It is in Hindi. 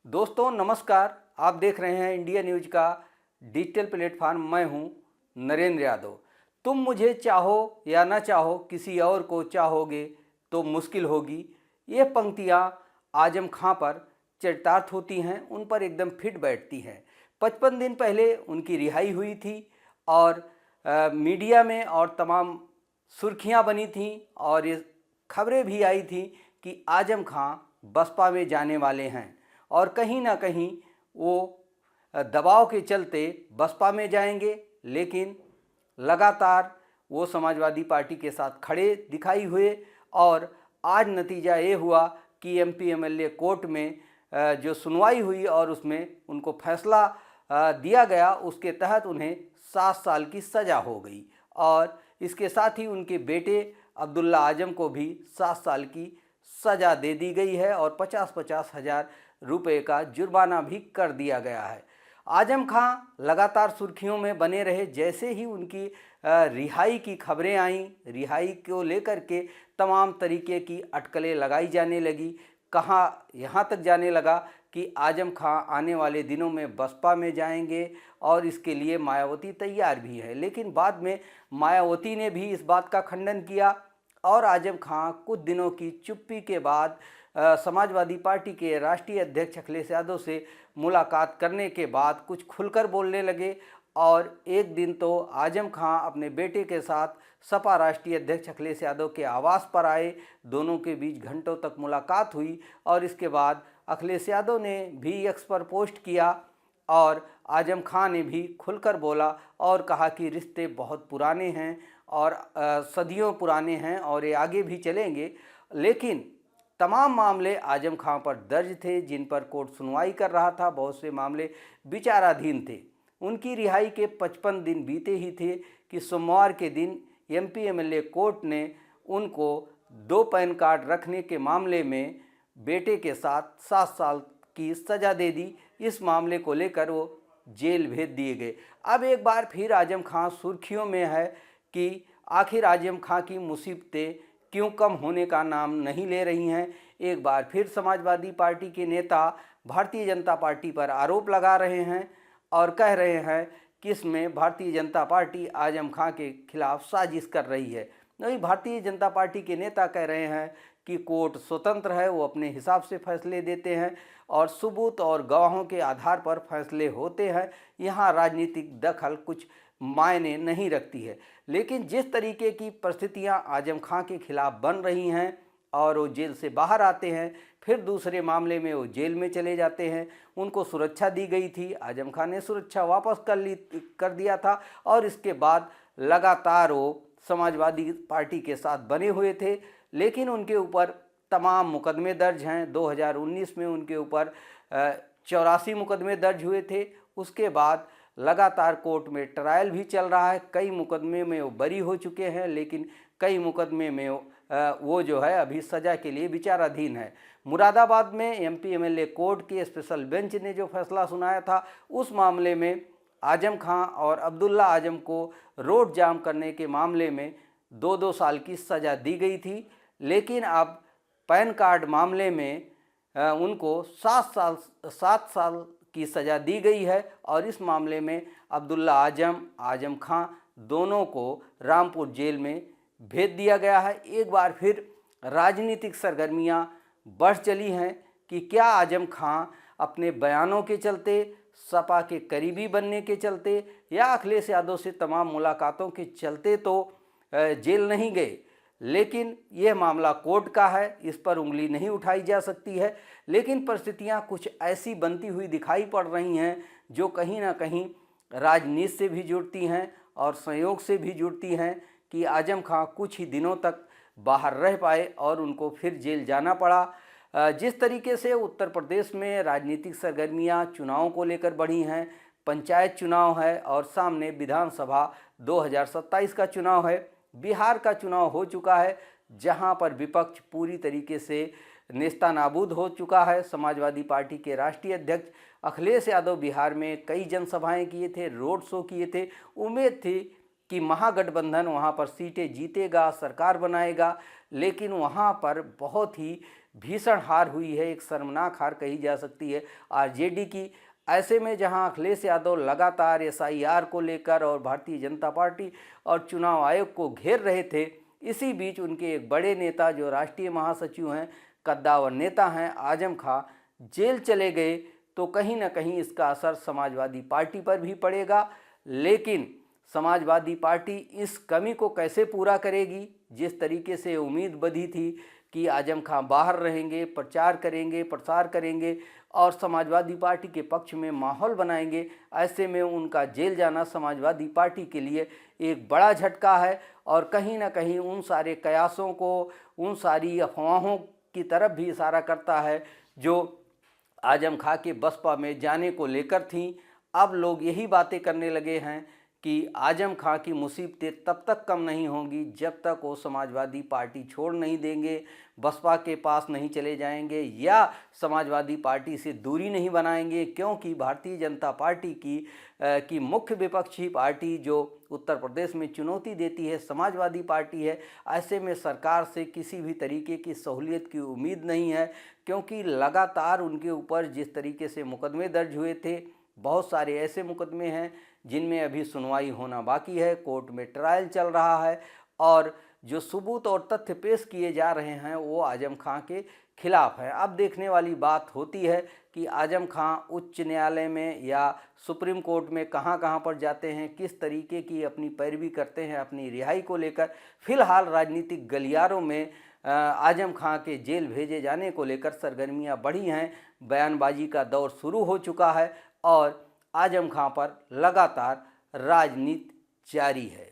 दोस्तों नमस्कार। आप देख रहे हैं इंडिया न्यूज का डिजिटल प्लेटफॉर्म। मैं हूं नरेंद्र यादव। तुम मुझे चाहो या ना चाहो, किसी और को चाहोगे तो मुश्किल होगी। ये पंक्तियां आजम खां पर चरितार्थ होती हैं, उन पर एकदम फिट बैठती हैं। 55 दिन पहले उनकी रिहाई हुई थी और मीडिया में और तमाम सुर्खियां बनी थीं और ये खबरें भी आई थी कि आजम खां बसपा में जाने वाले हैं और कहीं ना कहीं वो दबाव के चलते बसपा में जाएंगे। लेकिन लगातार वो समाजवादी पार्टी के साथ खड़े दिखाई हुए और आज नतीजा ये हुआ कि एमपी एमएलए कोर्ट में जो सुनवाई हुई और उसमें उनको फैसला दिया गया, उसके तहत उन्हें 7 साल की सज़ा हो गई और इसके साथ ही उनके बेटे अब्दुल्ला आजम को भी 7 साल की सज़ा दे दी गई है और 50-50 हज़ार रुपये का जुर्माना भी कर दिया गया है। आजम खां लगातार सुर्खियों में बने रहे। जैसे ही उनकी रिहाई की खबरें आईं, रिहाई को लेकर के तमाम तरीके की अटकलें लगाई जाने लगी। कहाँ यहाँ तक जाने लगा कि आजम खां आने वाले दिनों में बसपा में जाएंगे और इसके लिए मायावती तैयार भी है। लेकिन बाद में मायावती ने भी इस बात का खंडन किया और आजम खां कुछ दिनों की चुप्पी के बाद समाजवादी पार्टी के राष्ट्रीय अध्यक्ष अखिलेश यादव से मुलाकात करने के बाद कुछ खुलकर बोलने लगे और एक दिन तो आजम खां अपने बेटे के साथ सपा राष्ट्रीय अध्यक्ष अखिलेश यादव के आवास पर आए। दोनों के बीच घंटों तक मुलाकात हुई और इसके बाद अखिलेश यादव ने भी एक्स पर पोस्ट किया और आजम खां ने भी खुलकर बोला और कहा कि रिश्ते बहुत पुराने हैं और सदियों पुराने हैं और ये आगे भी चलेंगे। लेकिन तमाम मामले आजम खां पर दर्ज थे जिन पर कोर्ट सुनवाई कर रहा था। बहुत से मामले विचाराधीन थे। उनकी रिहाई के 55 दिन बीते ही थे कि सोमवार के दिन एमपी एमएलए कोर्ट ने उनको 2 पैन कार्ड रखने के मामले में बेटे के साथ 7 साल की सज़ा दे दी। इस मामले को लेकर वो जेल भेज दिए गए। अब एक बार फिर आजम खां सुर्खियों में है कि आखिर आजम खां की मुसीबतें क्यों कम होने का नाम नहीं ले रही हैं। एक बार फिर समाजवादी पार्टी के नेता भारतीय जनता पार्टी पर आरोप लगा रहे हैं और कह रहे हैं कि इसमें भारतीय जनता पार्टी आजम खां के खिलाफ साजिश कर रही है। वहीं भारतीय जनता पार्टी के नेता कह रहे हैं कि कोर्ट स्वतंत्र है, वो अपने हिसाब से फैसले देते हैं और सबूत और गवाहों के आधार पर फैसले होते हैं। यहाँ राजनीतिक दखल कुछ मायने नहीं रखती है। लेकिन जिस तरीके की परिस्थितियां आजम खां के खिलाफ बन रही हैं और वो जेल से बाहर आते हैं, फिर दूसरे मामले में वो जेल में चले जाते हैं। उनको सुरक्षा दी गई थी, आजम खां ने सुरक्षा वापस कर दिया था और इसके बाद लगातार वो समाजवादी पार्टी के साथ बने हुए थे। लेकिन उनके ऊपर तमाम मुकदमे दर्ज हैं। 2019 में उनके ऊपर 84 मुकदमे दर्ज हुए थे। उसके बाद लगातार कोर्ट में ट्रायल भी चल रहा है। कई मुकदमे में वो बरी हो चुके हैं, लेकिन कई मुकदमे में वो जो है अभी सज़ा के लिए विचाराधीन है। मुरादाबाद में एमपी एमएलए कोर्ट के स्पेशल बेंच ने जो फैसला सुनाया था, उस मामले में आजम खां और अब्दुल्ला आजम को रोड जाम करने के मामले में 2-2 साल की सज़ा दी गई थी। लेकिन अब पैन कार्ड मामले में उनको 7 साल की सज़ा दी गई है और इस मामले में अब्दुल्ला आजम खां दोनों को रामपुर जेल में भेज दिया गया है। एक बार फिर राजनीतिक सरगर्मियां बढ़ चली हैं कि क्या आजम खां अपने बयानों के चलते, सपा के करीबी बनने के चलते या अखिलेश यादव से तमाम मुलाकातों के चलते तो जेल नहीं गए। लेकिन यह मामला कोर्ट का है, इस पर उंगली नहीं उठाई जा सकती है। लेकिन परिस्थितियां कुछ ऐसी बनती हुई दिखाई पड़ रही हैं जो कहीं ना कहीं राजनीति से भी जुड़ती हैं और संयोग से भी जुड़ती हैं कि आजम खां कुछ ही दिनों तक बाहर रह पाए और उनको फिर जेल जाना पड़ा। जिस तरीके से उत्तर प्रदेश में राजनीतिक सरगर्मियां चुनावों को लेकर बढ़ी हैं, पंचायत चुनाव है और सामने विधानसभा 2027 का चुनाव है। बिहार का चुनाव हो चुका है जहां पर विपक्ष पूरी तरीके से नेस्तानाबूद हो चुका है। समाजवादी पार्टी के राष्ट्रीय अध्यक्ष अखिलेश यादव बिहार में कई जनसभाएं किए थे, रोड शो किए थे। उम्मीद थी कि महागठबंधन वहां पर सीटें जीतेगा, सरकार बनाएगा। लेकिन वहां पर बहुत ही भीषण हार हुई है, एक शर्मनाक हार कही जा सकती है आरजेडी की। ऐसे में जहां अखिलेश यादव लगातार एसआईआर को लेकर और भारतीय जनता पार्टी और चुनाव आयोग को घेर रहे थे, इसी बीच उनके एक बड़े नेता जो राष्ट्रीय महासचिव हैं, कद्दावर नेता हैं आजम खां, जेल चले गए। तो कहीं ना कहीं इसका असर समाजवादी पार्टी पर भी पड़ेगा। लेकिन समाजवादी पार्टी इस कमी को कैसे पूरा करेगी? जिस तरीके से उम्मीद बंधी थी कि आजम खां बाहर रहेंगे, प्रचार करेंगे, प्रसार करेंगे और समाजवादी पार्टी के पक्ष में माहौल बनाएंगे, ऐसे में उनका जेल जाना समाजवादी पार्टी के लिए एक बड़ा झटका है और कहीं ना कहीं उन सारे कयासों को, उन सारी अफवाहों की तरफ भी इशारा करता है जो आजम खां के बसपा में जाने को लेकर थीं। अब लोग यही बातें करने लगे हैं कि आजम खां की मुसीबतें तब तक कम नहीं होंगी जब तक वो समाजवादी पार्टी छोड़ नहीं देंगे, बसपा के पास नहीं चले जाएंगे या समाजवादी पार्टी से दूरी नहीं बनाएंगे। क्योंकि भारतीय जनता पार्टी की मुख्य विपक्षी पार्टी जो उत्तर प्रदेश में चुनौती देती है समाजवादी पार्टी है। ऐसे में सरकार से किसी भी तरीके की सहूलियत की उम्मीद नहीं है, क्योंकि लगातार उनके ऊपर जिस तरीके से मुकदमे दर्ज हुए थे, बहुत सारे ऐसे मुकदमे हैं जिनमें अभी सुनवाई होना बाकी है, कोर्ट में ट्रायल चल रहा है और जो सबूत और तथ्य पेश किए जा रहे हैं वो आजम खां के खिलाफ है। अब देखने वाली बात होती है कि आजम खां उच्च न्यायालय में या सुप्रीम कोर्ट में कहां कहां पर जाते हैं, किस तरीके की अपनी पैरवी करते हैं अपनी रिहाई को लेकर। फिलहाल राजनीतिक गलियारों में आजम खां के जेल भेजे जाने को लेकर सरगर्मियां बढ़ी हैं, बयानबाजी का दौर शुरू हो चुका है और आजम खां पर लगातार राजनीति जारी है।